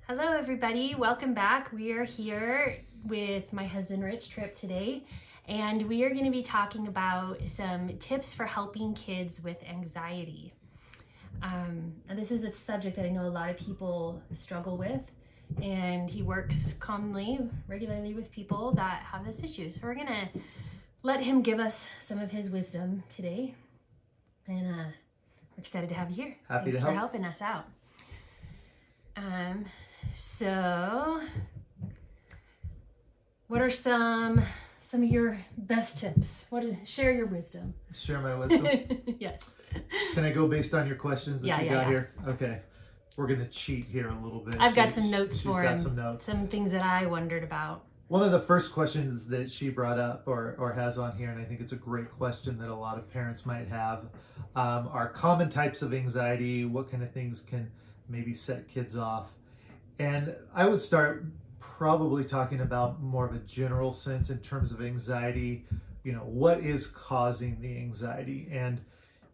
Hello, everybody. Welcome back. We are here with my husband, Rich Tripp, today, and we are going to be talking about some tips for helping kids with anxiety. And this is a subject that I know a lot of people struggle with, and he works regularly with people that have this issue. So we're going to let him give us some of his wisdom today, and we're excited to have you here. Happy Thanks to for help. helping us out. So what are some of your best tips? Share your wisdom. Share my wisdom. Yes. Can I go based on your questions that you got yeah. here? Okay. We're going to cheat here a little bit. I've got some notes for him. She's got some notes. Some things that I wondered about. One of the first questions that she brought up or has on here, and I think it's a great question that a lot of parents might have, are common types of anxiety. What kind of things can maybe set kids off? And I would start probably talking about more of a general sense in terms of anxiety. You know, what is causing the anxiety? And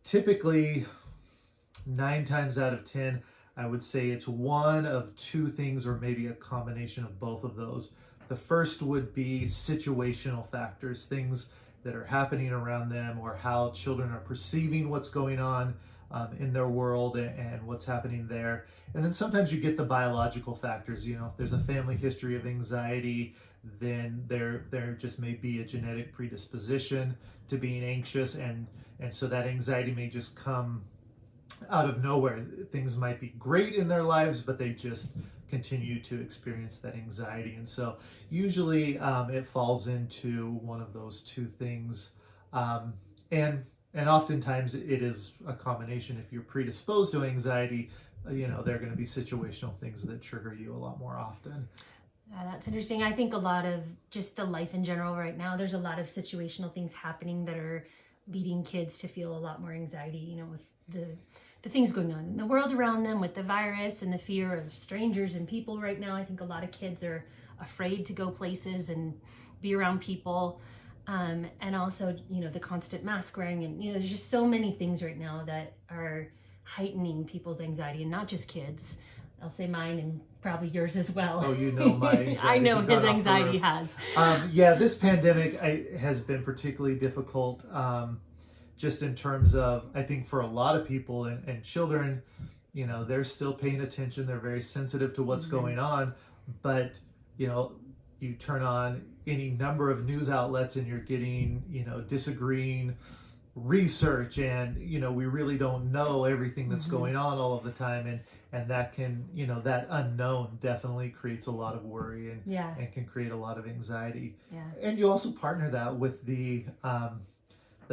typically 9 times out of 10, I would say it's one of two things or maybe a combination of both of those. The first would be situational factors, things that are happening around them or how children are perceiving what's going on in their world and what's happening there. And then sometimes you get the biological factors. You know, if there's a family history of anxiety, then there just may be a genetic predisposition to being anxious, and so that anxiety may just come out of nowhere. Things might be great in their lives, but they just continue to experience that anxiety. And so usually it falls into one of those two things. And oftentimes it is a combination. If you're predisposed to anxiety, you know, there are going to be situational things that trigger you a lot more often. That's interesting. I think a lot of just the life in general right now, there's a lot of situational things happening that are leading kids to feel a lot more anxiety, you know, with the things going on in the world around them, with the virus and the fear of strangers and people right now. I think a lot of kids are afraid to go places and be around people. And also, you know, the constant mask wearing, and, you know, there's just so many things right now that are heightening people's anxiety, and not just kids. I'll say mine and probably yours as well. Oh, you know my anxiety. I know his anxiety has. Yeah, this pandemic has been particularly difficult, just in terms of, I think for a lot of people and children, you know, they're still paying attention. They're very sensitive to what's going on, but, you know, you turn on any number of news outlets and you're getting, you know, disagreeing research, and, you know, we really don't know everything that's going on all of the time, and that can, you know, that unknown definitely creates a lot of worry and can create a lot of anxiety. And you also partner that with the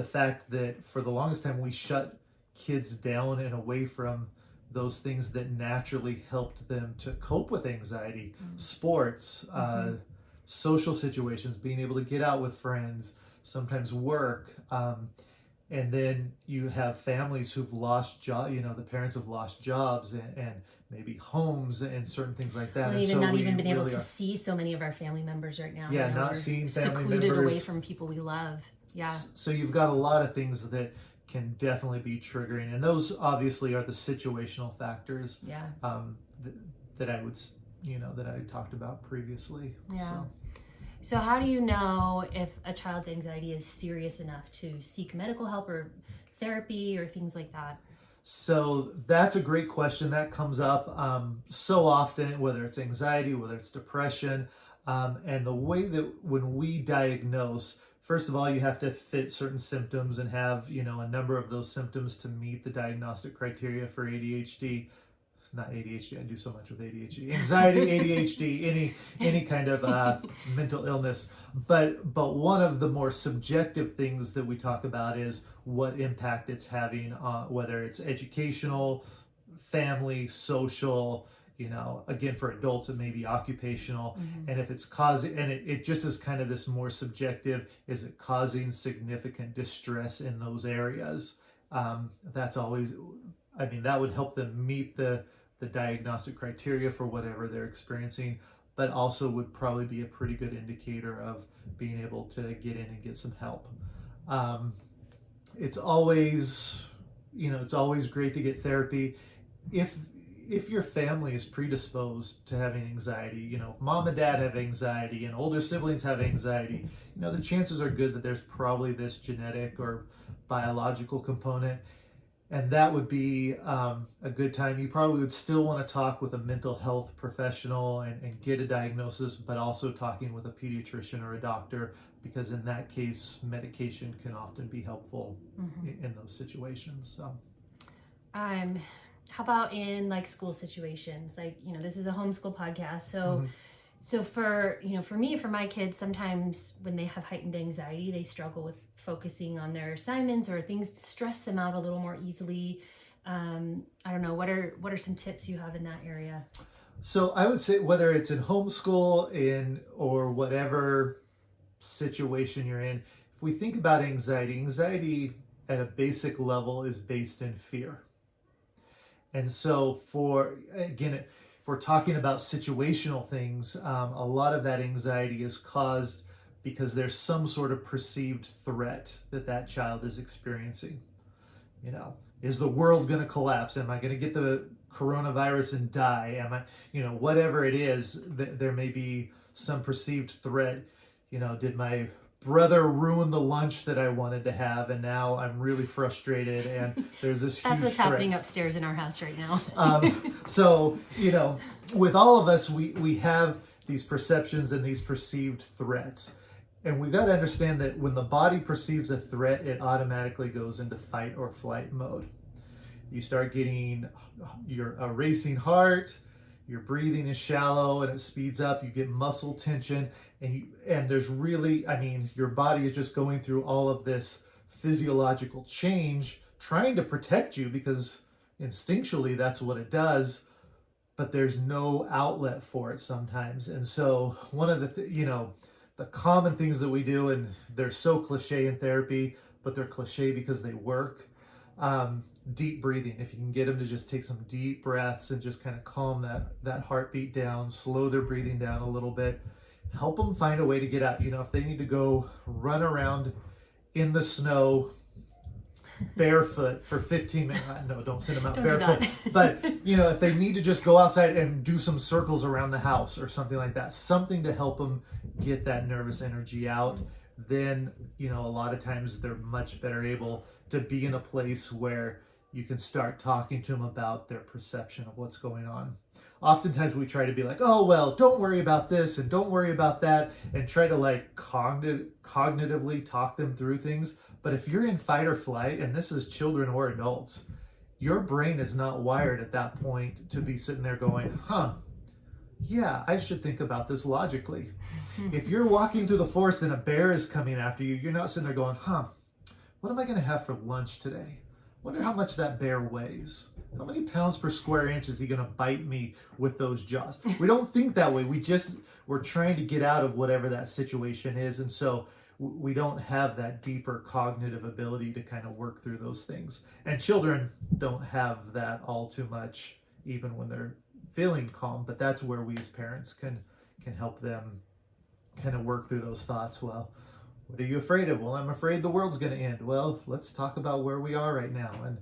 fact that for the longest time we shut kids down and away from those things that naturally helped them to cope with anxiety. Sports, social situations, being able to get out with friends, sometimes work. And then you have families who've lost jobs, you know, the parents have lost jobs and maybe homes and certain things like that. We've not even been able to see so many of our family members right now. Yeah, you know, not seeing family secluded members. away from people we love. Yeah. So you've got a lot of things that can definitely be triggering, and those obviously are the situational factors. Yeah. That I would, you know, that I talked about previously. Yeah. So how do you know if a child's anxiety is serious enough to seek medical help or therapy or things like that? So that's a great question that comes up so often, whether it's anxiety, whether it's depression, and the way that when we diagnose, first of all, you have to fit certain symptoms and have, you know, a number of those symptoms to meet the diagnostic criteria for ADHD. Not ADHD, I do so much with ADHD. Anxiety, ADHD, any kind of mental illness. But one of the more subjective things that we talk about is what impact it's having on, whether it's educational, family, social, you know, again, for adults, it may be occupational. And if it's causing, and it just is kind of this more subjective, is it causing significant distress in those areas? That's always, I mean, that would help them meet the diagnostic criteria for whatever they're experiencing, but also would probably be a pretty good indicator of being able to get in and get some help. It's always, you know, it's always great to get therapy. If if your family is predisposed to having anxiety, if mom and dad have anxiety and older siblings have anxiety, the chances are good that there's probably this genetic or biological component. And that would be a good time. You probably would still want to talk with a mental health professional and get a diagnosis, but also talking with a pediatrician or a doctor, because in that case, medication can often be helpful in those situations. So, how about in like school situations? Like, this is a homeschool podcast. So for me, for my kids, sometimes when they have heightened anxiety, they struggle with focusing on their assignments, or things stress them out a little more easily. I don't know, what are some tips you have in that area? So I would say, whether it's in homeschool or whatever situation you're in, if we think about anxiety at a basic level is based in fear. And so if we're talking about situational things, a lot of that anxiety is caused because there's some sort of perceived threat that child is experiencing. Is the world going to collapse? Am I going to get the coronavirus and die? Am I, whatever it is, there may be some perceived threat. Did my brother ruin the lunch that I wanted to have, and now I'm really frustrated, and there's this huge That's what's threat happening upstairs in our house right now. So, with all of us, we have these perceptions and these perceived threats. And we've got to understand that when the body perceives a threat, it automatically goes into fight or flight mode. You start getting a racing heart, your breathing is shallow and it speeds up, you get muscle tension, and there's really, your body is just going through all of this physiological change, trying to protect you, because instinctually that's what it does, but there's no outlet for it sometimes. And so one of the common things that we do, and they're so cliche in therapy, but they're cliche because they work. Deep breathing. If you can get them to just take some deep breaths and just kind of calm that heartbeat down, slow their breathing down a little bit, help them find a way to get out. If they need to go run around in the snow barefoot for 15 minutes, no, don't send them out barefoot. But, if they need to just go outside and do some circles around the house or something like that, something to help them get that nervous energy out, then, a lot of times they're much better able to be in a place where you can start talking to them about their perception of what's going on. Oftentimes we try to be like, oh, well, don't worry about this and don't worry about that, and try to cognitively talk them through things. But if you're in fight or flight, and this is children or adults, your brain is not wired at that point to be sitting there going, yeah, I should think about this logically. If you're walking through the forest and a bear is coming after you, you're not sitting there going, what am I going to have for lunch today? Wonder how much that bear weighs. How many pounds per square inch is he going to bite me with those jaws? We don't think that way. We're trying to get out of whatever that situation is. And so we don't have that deeper cognitive ability to kind of work through those things. And children don't have that all too much, even when they're feeling calm. But that's where we as parents can help them kind of work through those thoughts. Well, what are you afraid of? Well, I'm afraid the world's going to end. Well, let's talk about where we are right now, and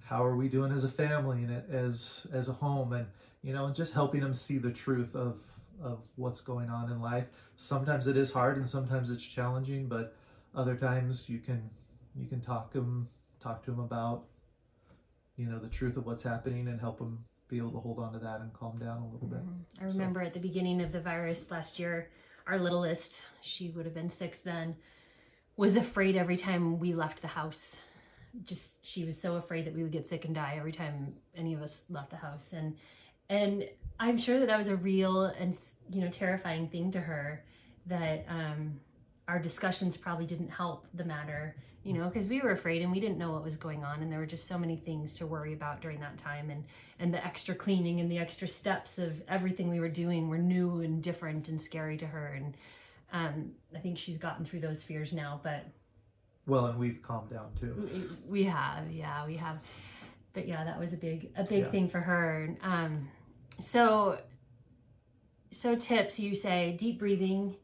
how are we doing as a family and as a home, and and just helping them see the truth of what's going on in life. Sometimes it is hard and sometimes it's challenging, but other times you can talk to them about the truth of what's happening and help them be able to hold on to that and calm down a little bit. I remember at the beginning of the virus last year, our littlest, she would have been 6 then, was afraid every time we left the house. She was so afraid that we would get sick and die every time any of us left the house. And I'm sure that was a real and terrifying thing to her, that our discussions probably didn't help the matter, because we were afraid and we didn't know what was going on, and there were just so many things to worry about during that time, and the extra cleaning and the extra steps of everything we were doing were new and different and scary to her. And I think she's gotten through those fears now, but and we've calmed down too. We have. But yeah, that was a big thing for her. So tips, you say deep breathing.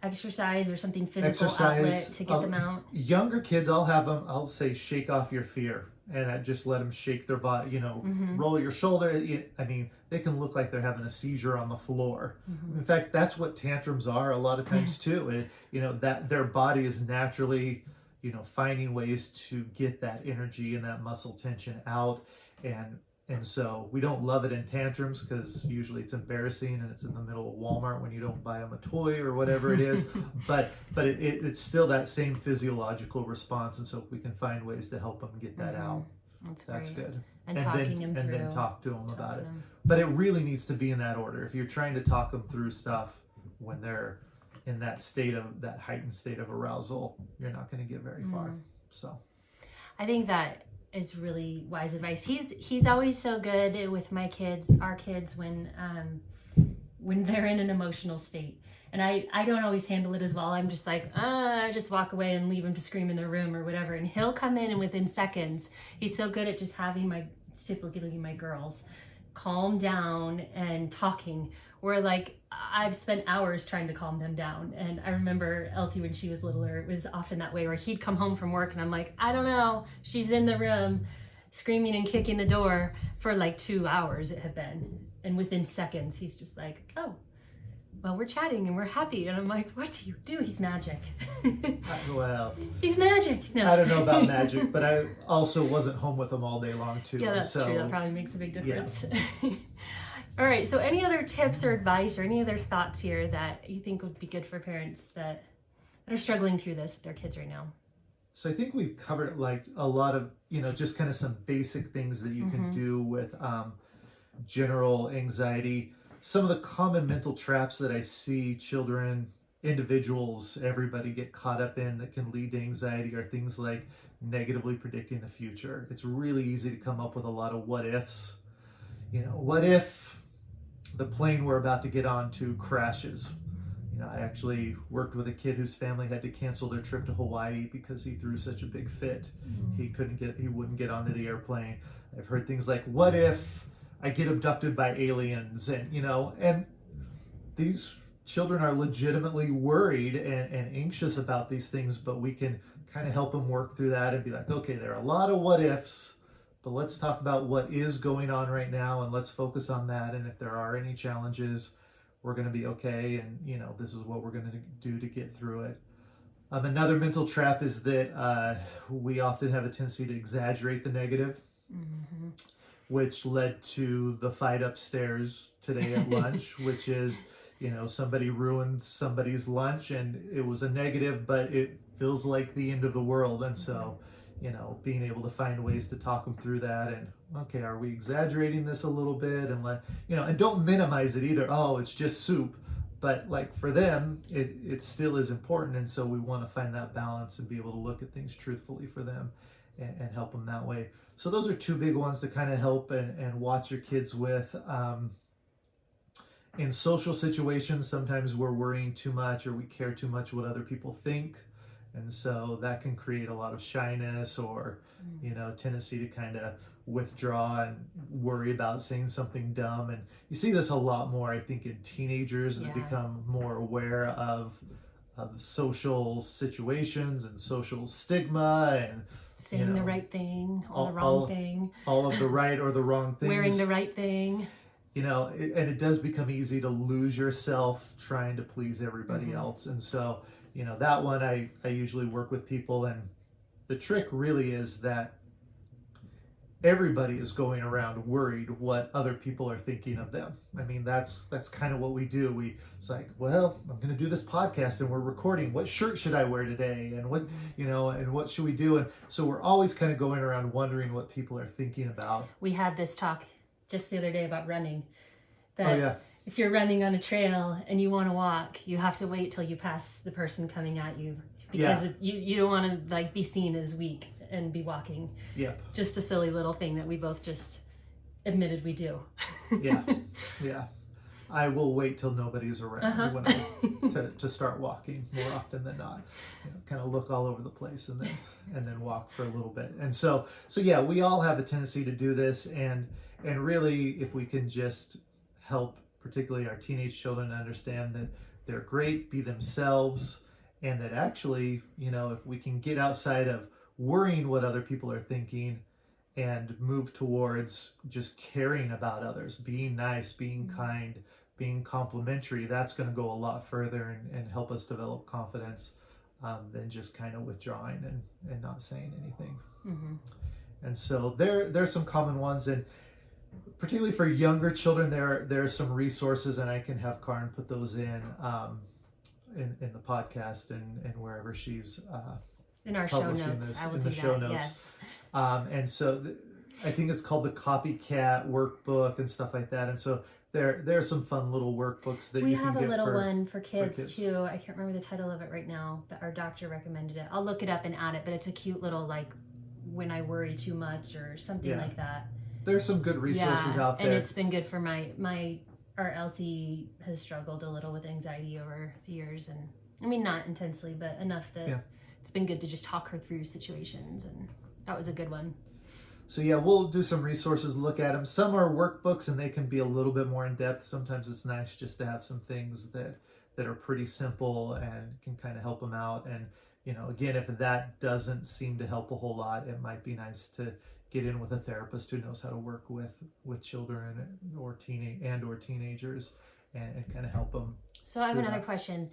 exercise or something physical Exercise, outlet to get them out. Younger kids, I'll say shake off your fear, and I just let them shake their body, roll your shoulder. I mean, they can look like they're having a seizure on the floor. In fact, that's what tantrums are a lot of times too. That their body is naturally, finding ways to get that energy and that muscle tension out. And so we don't love it in tantrums because usually it's embarrassing and it's in the middle of Walmart when you don't buy them a toy or whatever it is. but it's still that same physiological response. And so if we can find ways to help them get that out, that's good. And talking them through. And then talk to them about it. But it really needs to be in that order. If you're trying to talk them through stuff when they're in that heightened state of arousal, you're not going to get very far. So I think that is really wise advice. He's always so good with my kids, our kids, when they're in an emotional state. And I don't always handle it as well. I'm just like, I just walk away and leave them to scream in their room or whatever. And he'll come in and within seconds, he's so good at just having typically my girls calm down and talking. Where like I've spent hours trying to calm them down. And I remember Elsie when she was littler, it was often that way where he'd come home from work and I'm like, I don't know, she's in the room screaming and kicking the door for like 2 hours it had been. And within seconds, he's just like, oh, well, we're chatting and we're happy. And I'm like, what do you do? He's magic. Well, he's magic. No. I don't know about magic, but I also wasn't home with them all day long too. Yeah, that's true. That probably makes a big difference. Yeah. All right. So any other tips or advice or any other thoughts here that you think would be good for parents that are struggling through this with their kids right now? So I think we've covered like a lot of, just kind of some basic things that you can do with general anxiety. Some of the common mental traps that I see children, individuals, everybody get caught up in that can lead to anxiety are things like negatively predicting the future. It's really easy to come up with a lot of what ifs. What if the plane we're about to get onto crashes? I actually worked with a kid whose family had to cancel their trip to Hawaii because he threw such a big fit. He wouldn't get onto the airplane. I've heard things like, what if I get abducted by aliens? And these children are legitimately worried and anxious about these things, but we can kind of help them work through that and be like, okay, there are a lot of what ifs, but let's talk about what is going on right now and let's focus on that. And if there are any challenges, we're going to be okay. And, this is what we're going to do to get through it. Another mental trap is that we often have a tendency to exaggerate the negative, which led to the fight upstairs today at lunch, which is, somebody ruined somebody's lunch and it was a negative, but it feels like the end of the world. And so, being able to find ways to talk them through that and, okay, are we exaggerating this a little bit? And and don't minimize it either. Oh, it's just soup. But like for them, it still is important. And so we want to find that balance and be able to look at things truthfully for them and help them that way. So those are two big ones to kind of help and watch your kids with. In social situations, sometimes we're worrying too much or we care too much what other people think. And so that can create a lot of shyness or, tendency to kind of withdraw and worry about saying something dumb. And you see this a lot more, I think, in teenagers that become more aware of social situations and social stigma and saying the right thing or the wrong thing. All of the right or the wrong things. Wearing the right thing. And it does become easy to lose yourself trying to please everybody else. And so, that one I usually work with people, and the trick really is that everybody is going around worried what other people are thinking of them. I mean, that's kind of what we do. It's like, well, I'm going to do this podcast and we're recording. What shirt should I wear today? And what, and what should we do? And so we're always kind of going around wondering what people are thinking about. We had this talk just the other day about running. If you're running on a trail and you want to walk, you have to wait till you pass the person coming at you because you don't want to be seen as weak and be walking. Yep. Just a silly little thing that we both just admitted we do. Yeah. I will wait till nobody's around when to start walking more often than not. Kind of look all over the place and then walk for a little bit. And so we all have a tendency to do this, and really if we can just help particularly our teenage children to understand that they're great, be themselves, and that actually, if we can get outside of worrying what other people are thinking and move towards just caring about others, being nice, being kind, being complimentary, that's going to go a lot further and help us develop confidence than just kind of withdrawing and not saying anything. Mm-hmm. And so there's some common ones, and particularly for younger children, there are some resources, and I can have Karen put those in the podcast and wherever she's in our show publishing notes. this, I will in do the show that. notes. Yes. And so I think it's called the Copycat Workbook and stuff like that. And so there are some fun little workbooks that We you can have a get little for one for kids kids. too. I can't remember the title of it right now, but our doctor recommended it. I'll look it up and add it, but it's a cute little, like, when I worry too much or something like that. There's some good resources out there. And it's been good for our Elsie has struggled a little with anxiety over the years, and I mean, not intensely, but enough that it's been good to just talk her through situations, and that was a good one. So we'll do some resources, look at them. Some are workbooks and they can be a little bit more in depth. Sometimes it's nice just to have some things that are pretty simple and can kind of help them out. And again, if that doesn't seem to help a whole lot, it might be nice to get in with a therapist who knows how to work with children or teenagers and kind of help them. So I have another question.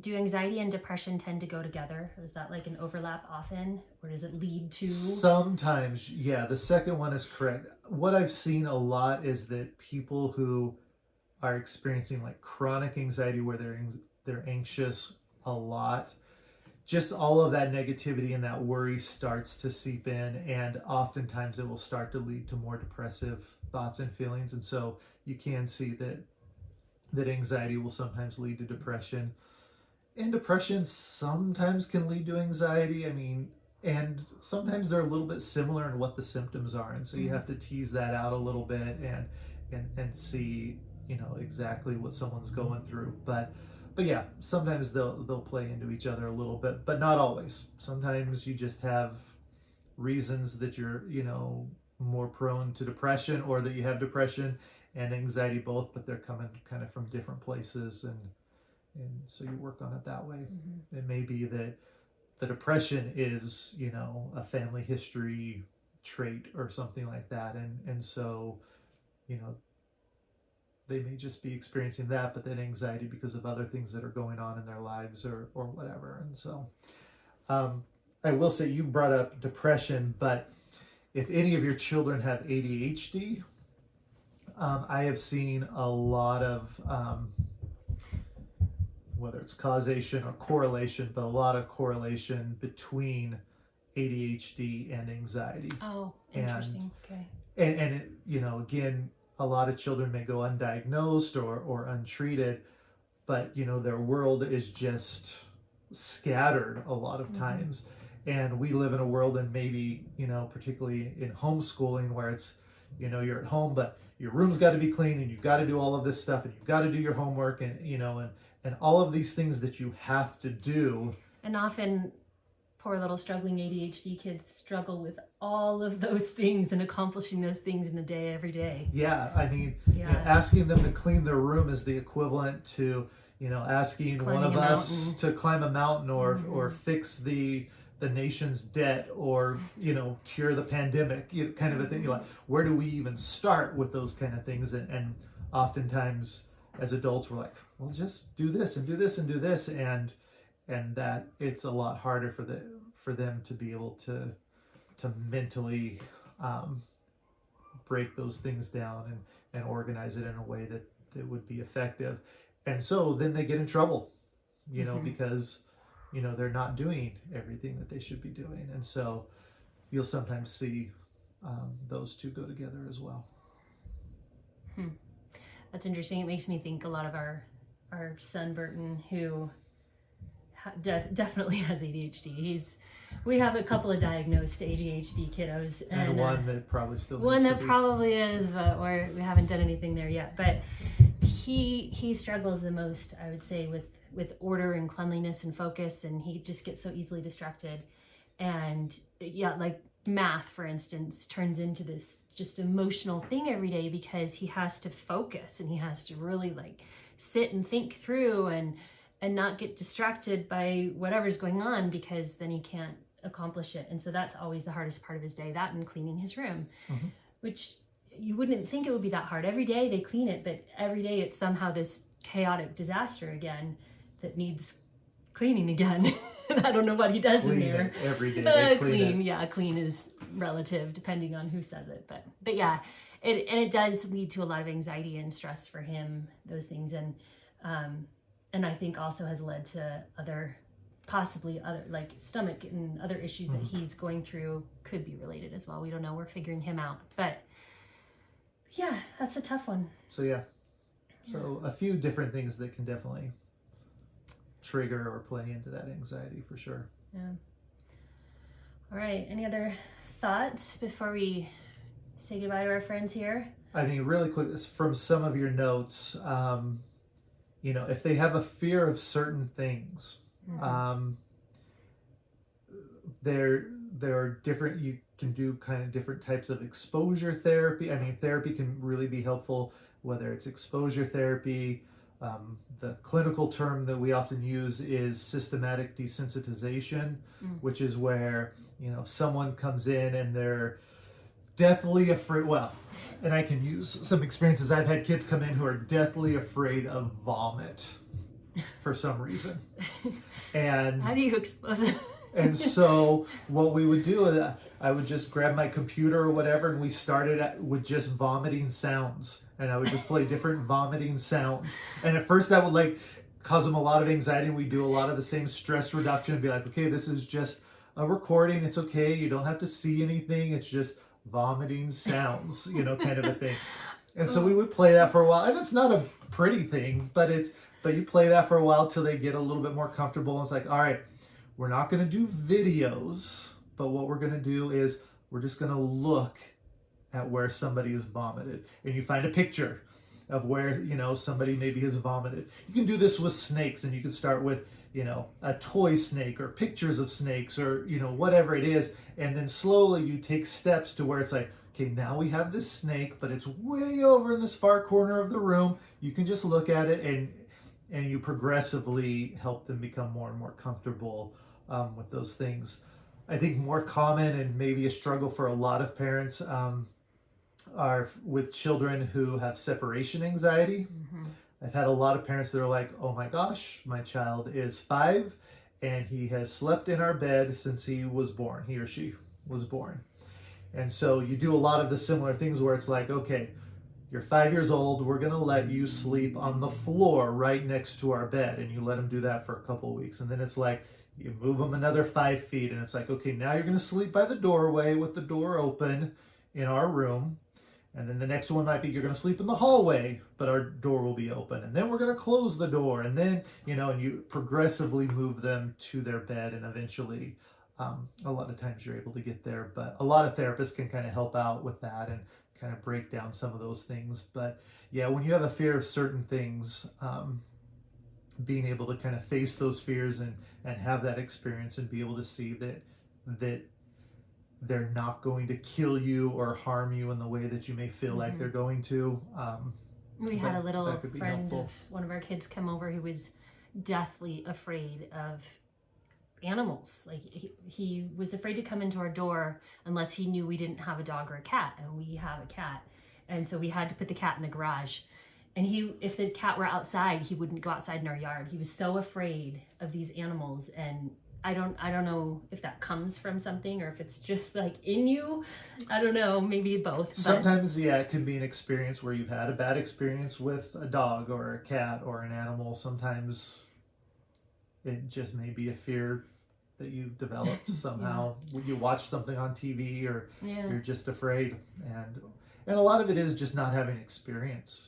Do anxiety and depression tend to go together? Is that like an overlap often, or does it lead to? Sometimes, yeah. The second one is correct. What I've seen a lot is that people who are experiencing like chronic anxiety, where they're anxious a lot, just all of that negativity and that worry starts to seep in, and oftentimes it will start to lead to more depressive thoughts and feelings. And so you can see that anxiety will sometimes lead to depression, and depression sometimes can lead to anxiety. I mean, and sometimes they're a little bit similar in what the symptoms are, and so you have to tease that out a little bit and see exactly what someone's going through. But yeah, sometimes they'll play into each other a little bit, but not always. Sometimes you just have reasons that you're more prone to depression, or that you have depression and anxiety both, but they're coming kind of from different places, and so you work on it that way. Mm-hmm. It may be that the depression is a family history trait or something like that, and so they may just be experiencing that, but then anxiety because of other things that are going on in their lives or whatever. And so I will say, you brought up depression, but if any of your children have ADHD, I have seen a lot of, whether it's causation or correlation, but a lot of correlation between ADHD and anxiety. Oh, interesting. Okay. And it, again, a lot of children may go undiagnosed or untreated, but their world is just scattered a lot of times. And we live in a world, and maybe, particularly in homeschooling, where it's, you're at home, but your room's got to be clean, and you've got to do all of this stuff, and you've got to do your homework, and and all of these things that you have to do. And often poor little struggling ADHD kids struggle with all of those things and accomplishing those things in the day, every day. Yeah, I mean, asking them to clean their room is the equivalent to, asking climbing one of us to climb a mountain or fix the nation's debt, or cure the pandemic, kind of a thing. Like, where do we even start with those kind of things? And oftentimes as adults, we're like, well, just do this and do this and do this, and that it's a lot harder for them to be able to mentally break those things down and organize it in a way that would be effective. And so then they get in trouble, because they're not doing everything that they should be doing. And so you'll sometimes see those two go together as well. That's interesting. It makes me think a lot of our son Burton, who definitely has ADHD. We have a couple of diagnosed ADHD kiddos, and one that probably still one that probably is, but we haven't done anything there yet. But he struggles the most, I would say, with order and cleanliness and focus, and he just gets so easily distracted. And like math, for instance, turns into this just emotional thing every day, because he has to focus and he has to really like sit and think through and not get distracted by whatever's going on, because then he can't accomplish it. And so that's always the hardest part of his day, that and cleaning his room, which you wouldn't think it would be that hard. Every day they clean it, but every day it's somehow this chaotic disaster again that needs cleaning again. And I don't know what he does Clean in there. it every day. They clean it. Yeah, clean is relative depending on who says it. But yeah, it does lead to a lot of anxiety and stress for him, those things. And I think also has led to possibly other like stomach and other issues that he's going through could be related as well. We don't know. We're figuring him out. But yeah, that's a tough one. So yeah. So a few different things that can definitely trigger or play into that anxiety for sure. Yeah. All right. Any other thoughts before we say goodbye to our friends here? I mean, really quick, from some of your notes, if they have a fear of certain things, there are different, you can do kind of different types of exposure therapy. I mean, therapy can really be helpful, whether it's exposure therapy. The clinical term that we often use is systematic desensitization, which is where, someone comes in and they're deathly afraid. Well, and I can use some experiences. I've had kids come in who are deathly afraid of vomit for some reason. And how do you expose it? And so what we would do is I would just grab my computer or whatever, and we started with just vomiting sounds. And I would just play different vomiting sounds. And at first that would cause them a lot of anxiety. And we do a lot of the same stress reduction and be like, okay, this is just a recording. It's okay. You don't have to see anything. It's just vomiting sounds, kind of a thing. And so we would play that for a while. And it's not a pretty thing, but you play that for a while till they get a little bit more comfortable. And it's like, all right, we're not going to do videos, but what we're going to do is we're just going to look at where somebody has vomited. And you find a picture of where, somebody maybe has vomited. You can do this with snakes, and you can start with, a toy snake or pictures of snakes or, whatever it is. And then slowly you take steps to where it's like, okay, now we have this snake, but it's way over in this far corner of the room. You can just look at it and you progressively help them become more and more comfortable with those things. I think more common and maybe a struggle for a lot of parents are with children who have separation anxiety. I've had a lot of parents that are like, oh my gosh, my child is 5 and he has slept in our bed since he or she was born. And so you do a lot of the similar things where it's like, okay, you're 5 years old, we're going to let you sleep on the floor right next to our bed. And you let them do that for a couple of weeks. And then it's like, you move them another 5 feet. And it's like, okay, now you're going to sleep by the doorway with the door open in our room. And then the next one might be, you're going to sleep in the hallway, but our door will be open. And then we're going to close the door. And then, and you progressively move them to their bed. And eventually, a lot of times you're able to get there. But a lot of therapists can kind of help out with that and kind of break down some of those things. But yeah, when you have a fear of certain things, being able to kind of face those fears and have that experience and be able to see that they're not going to kill you or harm you in the way that you may feel like they're going to. We had a little friend of one of our kids come over who was deathly afraid of animals. Like he was afraid to come into our door unless he knew we didn't have a dog or a cat, and we have a cat. And so we had to put the cat in the garage. And if the cat were outside, he wouldn't go outside in our yard. He was so afraid of these animals. And I don't know if that comes from something or if it's just in you. I don't know, maybe both. Sometimes, it can be an experience where you've had a bad experience with a dog or a cat or an animal. Sometimes it just may be a fear that you've developed somehow. When you watch something on TV or you're just afraid. And a lot of it is just not having experience,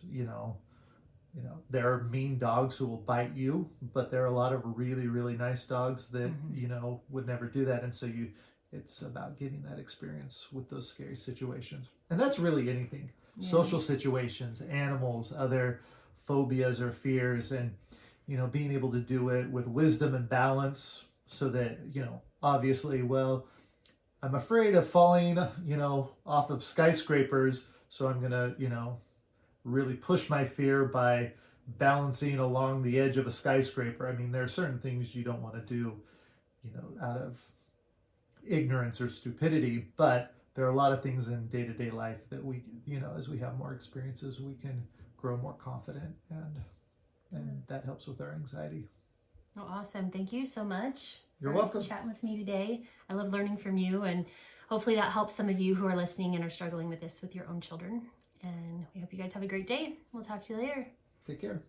there are mean dogs who will bite you, but there are a lot of really, really nice dogs that, would never do that. And so it's about getting that experience with those scary situations. And that's really anything, social situations, animals, other phobias or fears, and, being able to do it with wisdom and balance so that, obviously, well, I'm afraid of falling, off of skyscrapers. So I'm going to, really push my fear by balancing along the edge of a skyscraper. I mean, there are certain things you don't want to do, out of ignorance or stupidity, but there are a lot of things in day-to-day life that we, as we have more experiences, we can grow more confident, and that helps with our anxiety. Oh, awesome. Thank you so much. You're for welcome. chatting with me today. I love learning from you, and hopefully that helps some of you who are listening and are struggling with this with your own children. And we hope you guys have a great day. We'll talk to you later. Take care.